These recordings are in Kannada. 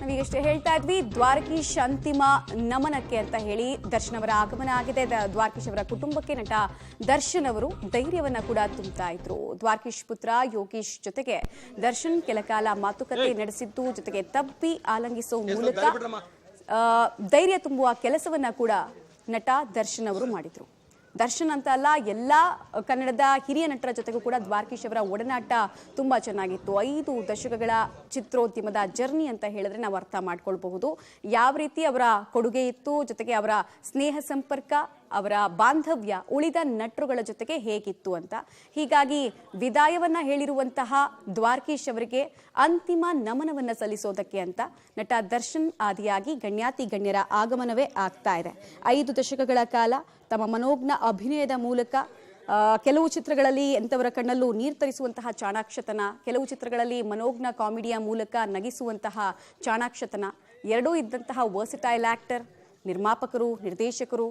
ನಾವೀಗಷ್ಟೇ ಹೇಳ್ತಾ ಇದ್ವಿ ದ್ವಾರಕೀಶ್ ಅಂತಿಮ ನಮನಕ್ಕೆ ಅಂತ ಹೇಳಿ ದರ್ಶನ್ ಅವರ ಆಗಮನ ಆಗಿದೆ. ದ್ವಾರಕೀಶ್ ಅವರ ಕುಟುಂಬಕ್ಕೆ ನಟ ದರ್ಶನ್ ಅವರು ಧೈರ್ಯವನ್ನ ಕೂಡ ತುಂಬುತ್ತಾ ಇದ್ರು. ದ್ವಾರಕೀಶ್ ಪುತ್ರ ಯೋಗೀಶ್ ಜೊತೆಗೆ ದರ್ಶನ್ ಕೆಲಕಾಲ ಮಾತುಕತೆ ನಡೆಸಿದ್ದು, ಜೊತೆಗೆ ತಬ್ಬಿ ಆಲಂಗಿಸುವ ಮೂಲಕ ಧೈರ್ಯ ತುಂಬುವ ಕೆಲಸವನ್ನ ಕೂಡ ನಟ ದರ್ಶನ್ ಅವರು ಮಾಡಿದ್ರು. ದರ್ಶನ್ ಅಂತ ಅಲ್ಲ, ಎಲ್ಲ ಕನ್ನಡದ ಹಿರಿಯ ನಟರ ಜೊತೆಗೂ ಕೂಡ ದ್ವಾರಕೀಶ್ ಅವರ ಒಡನಾಟ ತುಂಬಾ ಚೆನ್ನಾಗಿತ್ತು. 5 ದಶಕಗಳ ಚಿತ್ರೋದ್ಯಮದ ಜರ್ನಿ ಅಂತ ಹೇಳಿದ್ರೆ ನಾವು ಅರ್ಥ ಮಾಡ್ಕೊಳ್ಬಹುದು ಯಾವ ರೀತಿ ಅವರ ಕೊಡುಗೆ ಇತ್ತು, ಜೊತೆಗೆ ಅವರ ಸ್ನೇಹ ಸಂಪರ್ಕ, ಅವರ ಬಾಂಧವ್ಯ ಉಳಿದ ನಟರುಗಳ ಜೊತೆಗೆ ಹೇಗಿತ್ತು ಅಂತ. ಹೀಗಾಗಿ ವಿದಾಯವನ್ನ ಹೇಳಿರುವಂತಹ ದ್ವಾರಕೀಶ್ ಅವರಿಗೆ ಅಂತಿಮ ನಮನವನ್ನ ಸಲ್ಲಿಸೋದಕ್ಕೆ ಅಂತ ನಟ ದರ್ಶನ್ ಆದಿಯಾಗಿ ಗಣ್ಯಾತಿ ಗಣ್ಯರ ಆಗಮನವೇ ಆಗ್ತಾ ಇದೆ. 5 ದಶಕಗಳ ಕಾಲ ತಮ್ಮ ಮನೋಜ್ಞ ಅಭಿನಯದ ಮೂಲಕ ಕೆಲವು ಚಿತ್ರಗಳಲ್ಲಿ ಎಂಥವರ ಕಣ್ಣಲ್ಲೂ ನೀರು ತರಿಸುವಂತಹ ಚಾಣಾಕ್ಷತನ, ಕೆಲವು ಚಿತ್ರಗಳಲ್ಲಿ ಮನೋಜ್ಞ ಕಾಮಿಡಿಯ ಮೂಲಕ ನಗಿಸುವಂತಹ ಚಾಣಾಕ್ಷತನ ಎರಡೂ ಇದ್ದಂತಹ ವರ್ಸಿಟೈಲ್ ಆಕ್ಟರ್, ನಿರ್ಮಾಪಕರು, ನಿರ್ದೇಶಕರು,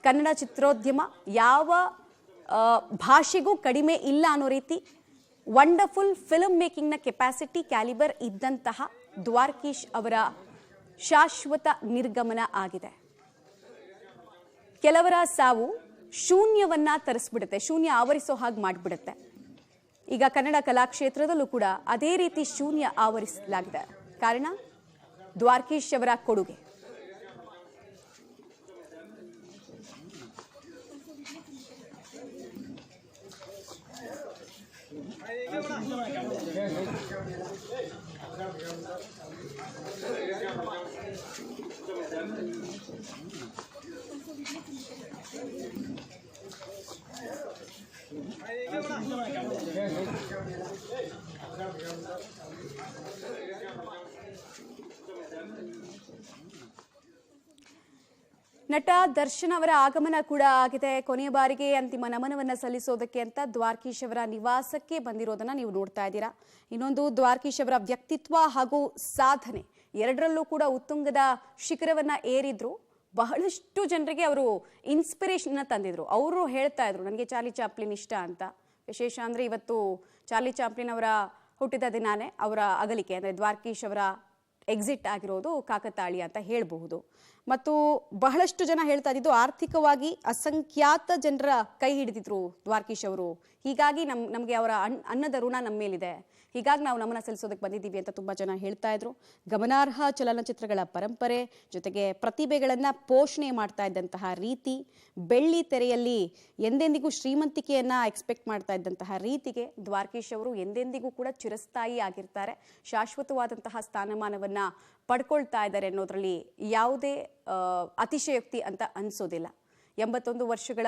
ಕನ್ನಡ ಚಿತ್ರೋದ್ಯಮ ಯಾವ ಭಾಷೆಗೂ ಕಡಿಮೆ ಇಲ್ಲ ಅನ್ನೋ ರೀತಿ ವಂಡರ್ಫುಲ್ ಫಿಲ್ಮ್ ಮೇಕಿಂಗ್ನ ಕೆಪಾಸಿಟಿ ಕ್ಯಾಲಿಬರ್ ಇದ್ದಂತಹ ದ್ವಾರಕೀಶ್ ಅವರ ಶಾಶ್ವತ ನಿರ್ಗಮನ ಆಗಿದೆ. ಕೆಲವರ ಸಾವು ಶೂನ್ಯವನ್ನ ತರಿಸ್ಬಿಡುತ್ತೆ, ಶೂನ್ಯ ಆವರಿಸೋ ಹಾಗೆ ಮಾಡಿಬಿಡುತ್ತೆ. ಈಗ ಕನ್ನಡ ಕಲಾಕ್ಷೇತ್ರದಲ್ಲೂ ಕೂಡ ಅದೇ ರೀತಿ ಶೂನ್ಯ ಆವರಿಸಲಾಗಿದೆ. ಕಾರಣ ದ್ವಾರಕೀಶ್ ಅವರ ಕೊಡುಗೆ. ನಟ ದರ್ಶನ್ ಅವರ ಆಗಮನ ಕೂಡ ಆಗಿದೆ. ಕೊನೆಯ ಬಾರಿಗೆ ಅಂತಿಮ ನಮನವನ್ನ ಸಲ್ಲಿಸೋದಕ್ಕೆ ಅಂತ ದ್ವಾರಕೀಶ್ ಅವರ ನಿವಾಸಕ್ಕೆ ಬಂದಿರೋದನ್ನ ನೀವು ನೋಡ್ತಾ ಇದ್ದೀರಾ. ಇನ್ನೊಂದು ದ್ವಾರಕೀಶ್ ಅವರ ವ್ಯಕ್ತಿತ್ವ ಹಾಗೂ ಸಾಧನೆ ಎರಡರಲ್ಲೂ ಕೂಡ ಉತ್ತುಂಗದ ಶಿಖರವನ್ನ ಏರಿದ್ರು. ಬಹಳಷ್ಟು ಜನರಿಗೆ ಅವರು ಇನ್ಸ್ಪಿರೇಷನ್ ತಂದಿದ್ರು. ಅವರು ಹೇಳ್ತಾ ಇದ್ರು ನನಗೆ ಚಾರ್ಲಿ ಚಾಪ್ಲಿನ್ ಇಷ್ಟ ಅಂತ. ವಿಶೇಷ ಅಂದ್ರೆ ಇವತ್ತು ಚಾರ್ಲಿ ಚಾಪ್ಲಿನ್ ಅವರ ಹುಟ್ಟಿದ ದಿನಾನೇ ಅವರ ಅಗಲಿಕೆ ಅಂದ್ರೆ ದ್ವಾರಕೀಶ್ ಅವರ ಎಕ್ಸಿಟ್ ಆಗಿರೋದು ಕಾಕತಾಳಿ ಅಂತ ಹೇಳಬಹುದು. ಮತ್ತು ಬಹಳಷ್ಟು ಜನ ಹೇಳ್ತಾ ಇದ್ದು ಆರ್ಥಿಕವಾಗಿ ಅಸಂಖ್ಯಾತ ಜನರ ಕೈ ಹಿಡಿದಿದ್ರು ದ್ವಾರಕೀಶ್ ಅವರು. ಹೀಗಾಗಿ ನಮಗೆ ಅವರ ಅನ್ನದ ಋಣ ನಮ್ಮ ಮೇಲಿದೆ, ಹೀಗಾಗಿ ನಾವು ನಮನ ಸಲ್ಲಿಸೋದಕ್ಕೆ ಬಂದಿದ್ದೀವಿ ಅಂತ ತುಂಬಾ ಜನ ಹೇಳ್ತಾ ಇದ್ರು. ಗಮನಾರ್ಹ ಚಲನಚಿತ್ರಗಳ ಪರಂಪರೆ ಜೊತೆಗೆ ಪ್ರತಿಭೆಗಳನ್ನ ಪೋಷಣೆ ಮಾಡ್ತಾ ಇದ್ದಂತಹ ರೀತಿ, ಬೆಳ್ಳಿ ತೆರೆಯಲ್ಲಿ ಎಂದೆಂದಿಗೂ ಶ್ರೀಮಂತಿಕೆಯನ್ನ ಎಕ್ಸ್ಪೆಕ್ಟ್ ಮಾಡ್ತಾ ಇದ್ದಂತಹ ರೀತಿಗೆ ದ್ವಾರಕೀಶ್ ಅವರು ಎಂದೆಂದಿಗೂ ಕೂಡ ಚಿರಸ್ಥಾಯಿ ಆಗಿರ್ತಾರೆ. ಶಾಶ್ವತವಾದಂತಹ ಸ್ಥಾನಮಾನವನ್ನ ಪಡ್ಕೊಳ್ತಾ ಇದ್ದಾರೆ ಅನ್ನೋದ್ರಲ್ಲಿ ಯಾವುದೇ ಅತಿಶಯೋಕ್ತಿ ಅಂತ ಅನ್ಸೋದಿಲ್ಲ. 81 ವರ್ಷಗಳ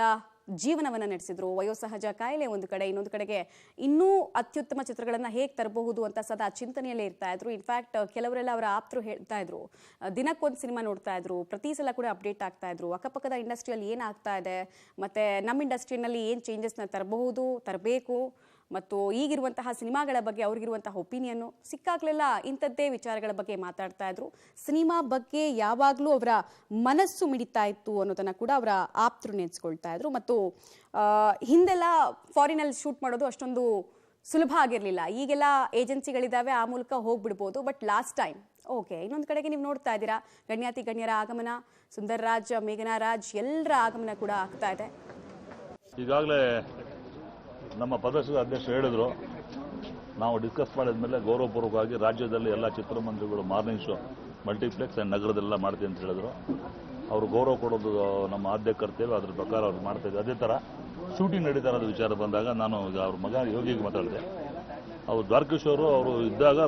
ಜೀವನವನ್ನ ನಡೆಸಿದ್ರು. ವಯೋಸಹಜ ಕಾಯಿಲೆ ಒಂದು ಕಡೆ, ಇನ್ನೊಂದು ಕಡೆಗೆ ಇನ್ನೂ ಅತ್ಯುತ್ತಮ ಚಿತ್ರಗಳನ್ನ ಹೇಗೆ ತರಬಹುದು ಅಂತ ಸದಾ ಚಿಂತನೆಯಲ್ಲೇ ಇರ್ತಾ ಇದ್ರು. ಇನ್ಫ್ಯಾಕ್ಟ್ ಕೆಲವರೆಲ್ಲ ಅವರ ಆಪ್ತರು ಹೇಳ್ತಾ ಇದ್ರು ದಿನಕ್ಕೊಂದು ಸಿನಿಮಾ ನೋಡ್ತಾ ಇದ್ರು, ಪ್ರತಿ ಸಲ ಕೂಡ ಅಪ್ಡೇಟ್ ಆಗ್ತಾ ಇದ್ರು. ಅಕ್ಕಪಕ್ಕದ ಇಂಡಸ್ಟ್ರಿಯಲ್ಲಿ ಏನಾಗ್ತಾ ಇದೆ, ಮತ್ತೆ ನಮ್ಮ ಇಂಡಸ್ಟ್ರಿಯಲ್ಲಿ ಏನು ಚೇಂಜಸ್ನ ತರಬೇಕು, ಮತ್ತು ಈಗಿರುವಂತಹ ಸಿನಿಮಾಗಳ ಬಗ್ಗೆ ಅವ್ರಿಗಿರುವಂತಹ ಒಪಿನಿಯನ್ನು ಸಿಕ್ಕಾಗಲೆಲ್ಲ ಇಂಥದ್ದೇ ವಿಚಾರಗಳ ಬಗ್ಗೆ ಮಾತಾಡ್ತಾ ಇದ್ರು. ಸಿನಿಮಾ ಬಗ್ಗೆ ಯಾವಾಗಲೂ ಅವರ ಮನಸ್ಸು ಮಿಡಿತಾ ಇತ್ತು ಅನ್ನೋದನ್ನ ಕೂಡ ಅವರ ಆಪ್ತರು ನೆನೆಸ್ಕೊಳ್ತಾ ಇದ್ರು. ಮತ್ತು ಹಿಂದೆಲ್ಲ ಫಾರಿನಲ್ಲಿ ಶೂಟ್ ಮಾಡೋದು ಅಷ್ಟೊಂದು ಸುಲಭ ಆಗಿರಲಿಲ್ಲ. ಈಗೆಲ್ಲ ಏಜೆನ್ಸಿಗಳಿದ್ದಾವೆ, ಆ ಮೂಲಕ ಹೋಗ್ಬಿಡ್ಬೋದು. But last time okay. ಇನ್ನೊಂದು ಕಡೆಗೆ ನೀವು ನೋಡ್ತಾ ಇದ್ದೀರಾ ಗಣ್ಯಾತಿ ಗಣ್ಯರ ಆಗಮನ, ಸುಂದರ್ ರಾಜ್, ಮೇಘನಾ ರಾಜ್ ಎಲ್ಲರ ಆಗಮನ ಕೂಡ ಆಗ್ತಾ ಇದೆ. ಈಗಾಗಲೇ ನಮ್ಮ ಪದರ್ಶದ ಅಧ್ಯಕ್ಷರು ಹೇಳಿದ್ರು, ನಾವು ಡಿಸ್ಕಸ್ ಮಾಡಿದ್ಮೇಲೆ ಗೌರವಪೂರ್ವಕವಾಗಿ ರಾಜ್ಯದಲ್ಲಿ ಎಲ್ಲ ಚಿತ್ರಮಂದಿರಗಳು ಮಾರ್ನಿಂಗ್ ಶೋ ಮಲ್ಟಿಪ್ಲೆಕ್ಸ್ ಆ್ಯಂಡ್ ನಗರದೆಲ್ಲ ಮಾಡ್ತೀವಿ ಅಂತ ಹೇಳಿದ್ರು. ಅವರು ಗೌರವ ಕೊಡೋದು ನಮ್ಮ ಆದ್ಯ ಕರ್ತವ್ಯ, ಅದ್ರ ಪ್ರಕಾರ ಅವ್ರು ಮಾಡ್ತಾ ಇದ್ದೆ. ಅದೇ ಥರ ಶೂಟಿಂಗ್ ನಡೀತಾ ಇರೋದು ವಿಚಾರ ಬಂದಾಗ ನಾನು ಈಗ ಅವ್ರ ಮಗ ಯೋಗಿಗೆ ಮಾತಾಡಿದೆ. ಅವರು ದ್ವಾರಕೀಶ್ ಅವರು ಇದ್ದಾಗ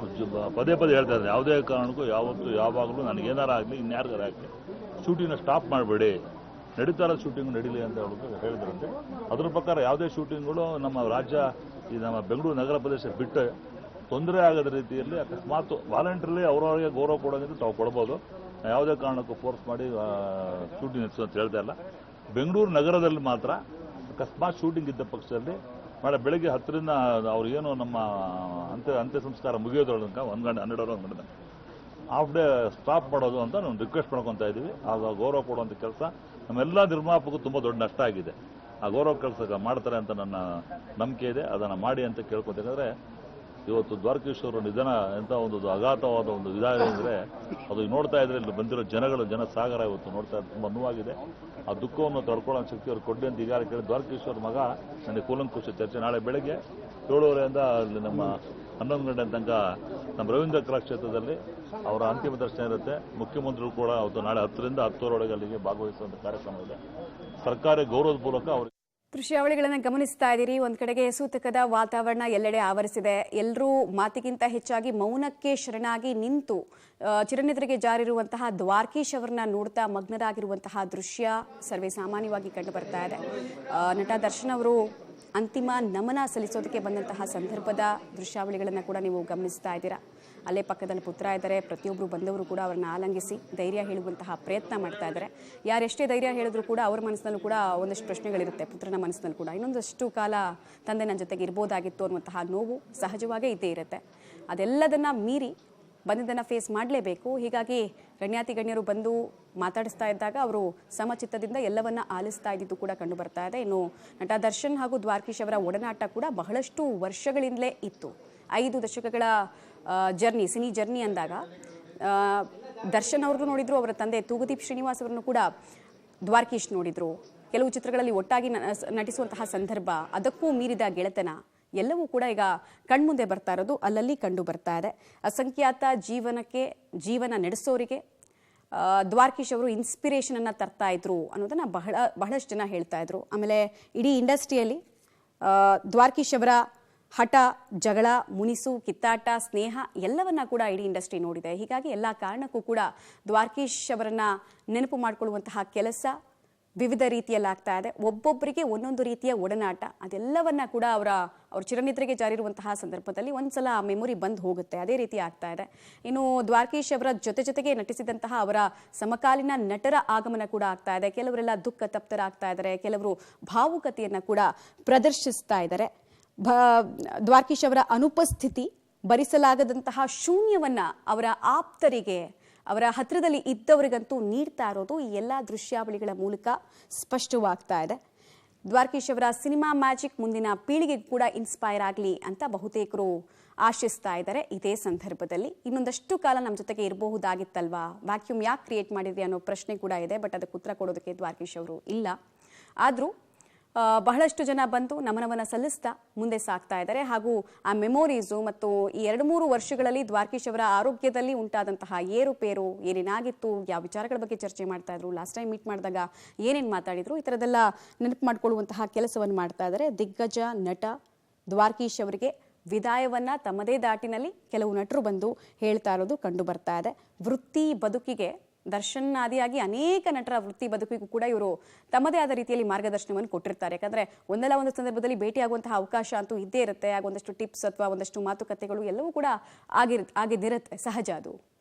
ಪದೇ ಪದೇ ಹೇಳ್ತಾ ಇದ್ದಾರೆ, ಯಾವುದೇ ಕಾರಣಕ್ಕೂ ಯಾವತ್ತೂ ಯಾವಾಗಲೂ ನನಗೇನಾರ ಆಗಲಿ ಇನ್ಯಾರಿಗಾರ ಆಗಲಿ ಶೂಟಿಂಗ್ನ ಸ್ಟಾಪ್ ಮಾಡಬೇಡಿ, ನಡೀತಾ ಇರೋದು ಶೂಟಿಂಗ್ ನಡೀಲಿ ಅಂತ ಹೇಳಿದ್ರಂತೆ. ಅದ್ರ ಪ್ರಕಾರ ಯಾವುದೇ ಶೂಟಿಂಗ್ಗಳು ನಮ್ಮ ರಾಜ್ಯ ಈ ನಮ್ಮ ಬೆಂಗಳೂರು ನಗರ ಪ್ರದೇಶ ಬಿಟ್ಟು ತೊಂದರೆ ಆಗದ ರೀತಿಯಲ್ಲಿ ಅಕಸ್ಮಾತ್ ವಾಲಂಟ್ರಿಲಿ ಅವರವರಿಗೆ ಗೌರವ ಕೊಡೋದ್ರಿಂದ ತಾವು ಕೊಡ್ಬೋದು. ಯಾವುದೇ ಕಾರಣಕ್ಕೂ ಫೋರ್ಸ್ ಮಾಡಿ ಶೂಟಿಂಗ್ ನಡೆಸು ಅಂತ ಹೇಳ್ತಾ ಇಲ್ಲ. ಬೆಂಗಳೂರು ನಗರದಲ್ಲಿ ಮಾತ್ರ ಅಕಸ್ಮಾತ್ ಶೂಟಿಂಗ್ ಇದ್ದ ಪಕ್ಷದಲ್ಲಿ ನಾಳೆ ಬೆಳಗ್ಗೆ 10ರಿಂದ ಅವ್ರು ಏನು ನಮ್ಮ ಅಂತ್ಯ ಸಂಸ್ಕಾರ ಮುಗಿಯೋದ್ರೊಳಗೆ 1 ಗಂಟೆ 12 ಗಂಟೆ ಹಾಫ್ ಡೇ ಸ್ಟಾಪ್ ಮಾಡೋದು ಅಂತ ನಾವು ರಿಕ್ವೆಸ್ಟ್ ಮಾಡ್ಕೊತಾ ಇದ್ದೀವಿ. ಆಗ ಗೌರವ ಕೊಡುವಂಥ ಕೆಲಸ ನಮ್ಮೆಲ್ಲ ನಿರ್ಮಾಪಕರು ತುಂಬ ದೊಡ್ಡ ನಷ್ಟ ಆಗಿದೆ. ಆ ಗೌರವ ಕೆಲಸ ಮಾಡ್ತಾರೆ ಅಂತ ನನ್ನ ನಂಬಿಕೆ ಇದೆ. ಅದನ್ನು ಮಾಡಿ ಅಂತ ಕೇಳ್ಕೊತೀನಿ. ಯಾಕಂದರೆ ಇವತ್ತು ದ್ವಾರಕೀಶ್ವರ ನಿಧನ ಎಂಥ ಒಂದು ಅಘಾತವಾದ ಒಂದು ವಿಧಾನ ಅಂದರೆ ಅದು ನೋಡ್ತಾ ಇದ್ರೆ ಇಲ್ಲಿ ಬಂದಿರೋ ಜನ ಸಾಗರ ಇವತ್ತು ನೋಡ್ತಾ ಇದ್ರೆ ತುಂಬ ನೋವಾಗಿದೆ. ಆ ದುಃಖವನ್ನು ತಡ್ಕೊಳ್ಳೋ ಶಕ್ತಿ ಅವ್ರು ಕೊಡ್ಲಿ ಅಂತ ಈಗಾಗಲೇ ಕೇಳಿ ದ್ವಾರಕೀಶ್ವರ ಮಗ ನನಗೆ ಕೂಲಂಕುಷ ಚರ್ಚೆ ನಾಳೆ ಬೆಳಗ್ಗೆ 7:30 ಅಲ್ಲಿ ನಮ್ಮ 11 ಗಂಟೆ ತನಕ ನಮ್ಮ ರವೀಂದ್ರ ಕಲಾಕ್ಷೇತ್ರದಲ್ಲಿ ಅವರ ಅಂತಿಮ ದರ್ಶನ ಇರುತ್ತೆ. ಮುಖ್ಯಮಂತ್ರಿಗಳು ಕೂಡ ಅವತ್ತು ನಾಳೆ 10ರಿಂದ 10:10 ಅಲ್ಲಿಗೆ ಭಾಗವಹಿಸುವಂಥ ಕಾರ್ಯಕ್ರಮ ಇದೆ. ಸರ್ಕಾರಿ ಗೌರವಪೂರ್ವಕ ಅವರು ದೃಶ್ಯಾವಳಿಗಳನ್ನು ಗಮನಿಸ್ತಾ ಇದ್ದೀರಿ. ಒಂದ್ ಕಡೆಗೆ ಸೂತಕದ ವಾತಾವರಣ ಎಲ್ಲೆಡೆ ಆವರಿಸಿದೆ. ಎಲ್ಲರೂ ಮಾತಿಗಿಂತ ಹೆಚ್ಚಾಗಿ ಮೌನಕ್ಕೆ ಶರಣಾಗಿ ನಿಂತು ಚಿರನಿದ್ರೆಗೆ ಜಾರಿರುವಂತಹ ದ್ವಾರಕೀಶ್ ಅವರನ್ನ ನೋಡ್ತಾ ಮಗ್ನರಾಗಿರುವಂತಹ ದೃಶ್ಯ ಸರ್ವೇ ಸಾಮಾನ್ಯವಾಗಿ ಕಂಡು ಬರ್ತಾ ಇದೆ. ನಟ ದರ್ಶನ್ ಅವರು ಅಂತಿಮ ನಮನ ಸಲ್ಲಿಸೋದಕ್ಕೆ ಬಂದಂತಹ ಸಂದರ್ಭದ ದೃಶ್ಯಾವಳಿಗಳನ್ನು ಕೂಡ ನೀವು ಗಮನಿಸ್ತಾ ಇದ್ದೀರಾ. ಅಲ್ಲೇ ಪಕ್ಕದಲ್ಲಿ ಪುತ್ರ ಇದ್ದಾರೆ. ಪ್ರತಿಯೊಬ್ಬರು ಬಂದವರು ಕೂಡ ಅವರನ್ನ ಆಲಂಗಿಸಿ ಧೈರ್ಯ ಹೇಳುವಂತಹ ಪ್ರಯತ್ನ ಮಾಡ್ತಾ ಇದ್ದಾರೆ. ಯಾರೆಷ್ಟೇ ಧೈರ್ಯ ಹೇಳಿದ್ರು ಕೂಡ ಅವ್ರ ಮನಸ್ಸಿನಲ್ಲೂ ಕೂಡ ಒಂದಷ್ಟು ಪ್ರಶ್ನೆಗಳಿರುತ್ತೆ, ಪುತ್ರನ ಮನಸ್ಸಿನಲ್ಲಿ ಕೂಡ. ಇನ್ನೊಂದಷ್ಟು ಕಾಲ ತಂದೆ ನನ್ನ ಜೊತೆಗೆ ಇರ್ಬೋದಾಗಿತ್ತು ಅನ್ನುವಂತಹ ನೋವು ಸಹಜವಾಗೇ ಇದ್ದೇ ಇರುತ್ತೆ. ಅದೆಲ್ಲದನ್ನ ಮೀರಿ ಬಂದಿದ್ದನ್ನು ಫೇಸ್ ಮಾಡಲೇಬೇಕು. ಹೀಗಾಗಿ ಗಣ್ಯಾತಿ ಗಣ್ಯರು ಬಂದು ಮಾತಾಡಿಸ್ತಾ ಇದ್ದಾಗ ಅವರು ಸಮಚಿತ್ತದಿಂದ ಎಲ್ಲವನ್ನ ಆಲಿಸ್ತಾ ಇದ್ದಿದ್ದು ಕೂಡ ಕಂಡು ಬರ್ತಾ ಇದೆ. ಇನ್ನು ನಟ ದರ್ಶನ್ ಹಾಗೂ ದ್ವಾರಕೀಶ್ ಅವರ ಒಡನಾಟ ಕೂಡ ಬಹಳಷ್ಟು ವರ್ಷಗಳಿಂದಲೇ ಇತ್ತು. 5 ದಶಕಗಳ ಜರ್ನಿ, ಸಿನಿ ಜರ್ನಿ ಅಂದಾಗ ದರ್ಶನ್ ಅವ್ರದ್ದು ನೋಡಿದ್ರು, ಅವರ ತಂದೆ ತೂಗುದೀಪ್ ಶ್ರೀನಿವಾಸ್ ಅವರನ್ನು ಕೂಡ ದ್ವಾರಕೀಶ್ ನೋಡಿದ್ರು. ಕೆಲವು ಚಿತ್ರಗಳಲ್ಲಿ ಒಟ್ಟಾಗಿ ನಟಿಸುವಂತಹ ಸಂದರ್ಭ, ಅದಕ್ಕೂ ಮೀರಿದ ಗೆಳೆತನ ಎಲ್ಲವೂ ಕೂಡ ಈಗ ಕಣ್ಮುಂದೆ ಬರ್ತಾ ಇರೋದು ಅಲ್ಲಲ್ಲಿ ಕಂಡು ಬರ್ತಾ ಇದೆ. ಅಸಂಖ್ಯಾತ ಜೀವನ ನಡೆಸೋರಿಗೆ ದ್ವಾರಕೀಶ್ ಅವರು ಇನ್ಸ್ಪಿರೇಷನ್ ಅನ್ನ ತರ್ತಾ ಇದ್ರು ಅನ್ನೋದನ್ನ ಬಹಳಷ್ಟು ಜನ ಹೇಳ್ತಾ ಇದ್ರು. ಆಮೇಲೆ ಇಡೀ ಇಂಡಸ್ಟ್ರಿಯಲ್ಲಿ ದ್ವಾರಕೀಶ್ ಅವರ ಹಠ, ಜಗಳ, ಮುನಿಸು, ಕಿತ್ತಾಟ, ಸ್ನೇಹ ಎಲ್ಲವನ್ನ ಕೂಡ ಇಡೀ ಇಂಡಸ್ಟ್ರಿ ನೋಡಿದೆ. ಹೀಗಾಗಿ ಎಲ್ಲ ಕಾರಣಕ್ಕೂ ಕೂಡ ದ್ವಾರಕೀಶ್ ಅವರನ್ನ ನೆನಪು ಮಾಡಿಕೊಳ್ಳುವಂತಹ ಕೆಲಸ ವಿವಿಧ ರೀತಿಯಲ್ಲಿ ಆಗ್ತಾ ಇದೆ. ಒಬ್ಬೊಬ್ಬರಿಗೆ ಒಂದೊಂದು ರೀತಿಯ ಒಡನಾಟ, ಅದೆಲ್ಲವನ್ನ ಕೂಡ ಅವ್ರ ಚಿರನಿದ್ರೆಗೆ ಜಾರಿರುವಂತಹ ಸಂದರ್ಭದಲ್ಲಿ ಒಂದ್ಸಲ ಆ ಮೆಮೊರಿ ಬಂದು ಹೋಗುತ್ತೆ. ಅದೇ ರೀತಿ ಆಗ್ತಾ ಇದೆ. ಇನ್ನು ದ್ವಾರಕೀಶ್ ಅವರ ಜೊತೆಗೆ ನಟಿಸಿದಂತಹ ಅವರ ಸಮಕಾಲೀನ ನಟರ ಆಗಮನ ಕೂಡ ಆಗ್ತಾ ಇದೆ. ಕೆಲವರೆಲ್ಲ ದುಃಖ ತಪ್ತರಾಗ್ತಾ ಇದ್ದಾರೆ, ಕೆಲವರು ಭಾವುಕತೆಯನ್ನ ಕೂಡ ಪ್ರದರ್ಶಿಸ್ತಾ ಇದ್ದಾರೆ. ದ್ವಾರಕೀಶ್ ಅವರ ಅನುಪಸ್ಥಿತಿ ಭರಿಸಲಾಗದಂತಹ ಶೂನ್ಯವನ್ನ ಅವರ ಆಪ್ತರಿಗೆ, ಅವರ ಹತ್ತಿರದಲ್ಲಿ ಇದ್ದವರಿಗಂತೂ ನೀಡ್ತಾ ಇರೋದು ಈ ಎಲ್ಲ ದೃಶ್ಯಾವಳಿಗಳ ಮೂಲಕ ಸ್ಪಷ್ಟವಾಗ್ತಾ ಇದೆ. ದ್ವಾರಕೀಶ್ ಅವರ ಸಿನಿಮಾ ಮ್ಯಾಜಿಕ್ ಮುಂದಿನ ಪೀಳಿಗೆಗೆ ಕೂಡ ಇನ್ಸ್ಪೈರ್ ಆಗಲಿ ಅಂತ ಬಹುತೇಕರು ಆಶಿಸ್ತಾ ಇದ್ದಾರೆ. ಇದೇ ಸಂದರ್ಭದಲ್ಲಿ ಇನ್ನೊಂದಷ್ಟು ಕಾಲ ನಮ್ಮ ಜೊತೆಗೆ ಇರಬಹುದಾಗಿತ್ತಲ್ವಾ, ವ್ಯಾಕ್ಯೂಮ್ ಯಾಕೆ ಕ್ರಿಯೇಟ್ ಮಾಡಿದ್ರಿ ಅನ್ನೋ ಪ್ರಶ್ನೆ ಕೂಡ ಇದೆ. ಬಟ್ ಅದಕ್ಕೆ ಉತ್ತರ ಕೊಡೋದಕ್ಕೆ ದ್ವಾರಕೀಶ್ ಅವರು ಇಲ್ಲ. ಆದರೂ ಬಹಳಷ್ಟು ಜನ ಬಂದು ನಮನವನ್ನು ಸಲ್ಲಿಸ್ತಾ ಮುಂದೆ ಸಾಗ್ತಾ ಇದ್ದಾರೆ. ಹಾಗೂ ಆ ಮೆಮೊರೀಸು ಮತ್ತು ಈ 2-3 ವರ್ಷಗಳಲ್ಲಿ ದ್ವಾರಕೀಶ್ ಅವರ ಆರೋಗ್ಯದಲ್ಲಿ ಉಂಟಾದಂತಹ ಏರುಪೇರು, ಏನೇನಾಗಿತ್ತು, ಯಾವ ವಿಚಾರಗಳ ಬಗ್ಗೆ ಚರ್ಚೆ ಮಾಡ್ತಾ ಇದ್ರು, ಲಾಸ್ಟ್ ಟೈಮ್ ಮೀಟ್ ಮಾಡಿದಾಗ ಏನೇನು ಮಾತಾಡಿದ್ರು, ಈ ಥರದ್ದೆಲ್ಲ ನೆನಪು ಮಾಡಿಕೊಳ್ಳುವಂತಹ ಕೆಲಸವನ್ನು ಮಾಡ್ತಾ ಇದ್ದಾರೆ. ದಿಗ್ಗಜ ನಟ ದ್ವಾರಕೀಶ್ ಅವರಿಗೆ ವಿದಾಯವನ್ನ ತಮ್ಮದೇ ದಾಟಿನಲ್ಲಿ ಕೆಲವು ನಟರು ಬಂದು ಹೇಳ್ತಾ ಇರೋದು ಕಂಡು ಬರ್ತಾ ಇದೆ. ವೃತ್ತಿ ಬದುಕಿಗೆ ದರ್ಶನ್ ಆದಿಯಾಗಿ ಅನೇಕ ನಟರ ವೃತ್ತಿ ಬದುಕಿಗೂ ಕೂಡ ಇವರು ತಮ್ಮದೇ ಆದ ರೀತಿಯಲ್ಲಿ ಮಾರ್ಗದರ್ಶನವನ್ನು ಕೊಟ್ಟಿರ್ತಾರೆ. ಯಾಕಂದ್ರೆ ಒಂದಲ್ಲ ಒಂದು ಸಂದರ್ಭದಲ್ಲಿ ಭೇಟಿಯಾಗುವಂತಹ ಅವಕಾಶ ಅಂತೂ ಇದ್ದೇ ಇರುತ್ತೆ. ಆಗ ಒಂದಷ್ಟು ಟಿಪ್ಸ್ ಅಥವಾ ಒಂದಷ್ಟು ಮಾತುಕತೆಗಳು ಎಲ್ಲವೂ ಕೂಡ ಆಗಿದ್ದಿರುತ್ತೆ, ಸಹಜ ಅದು.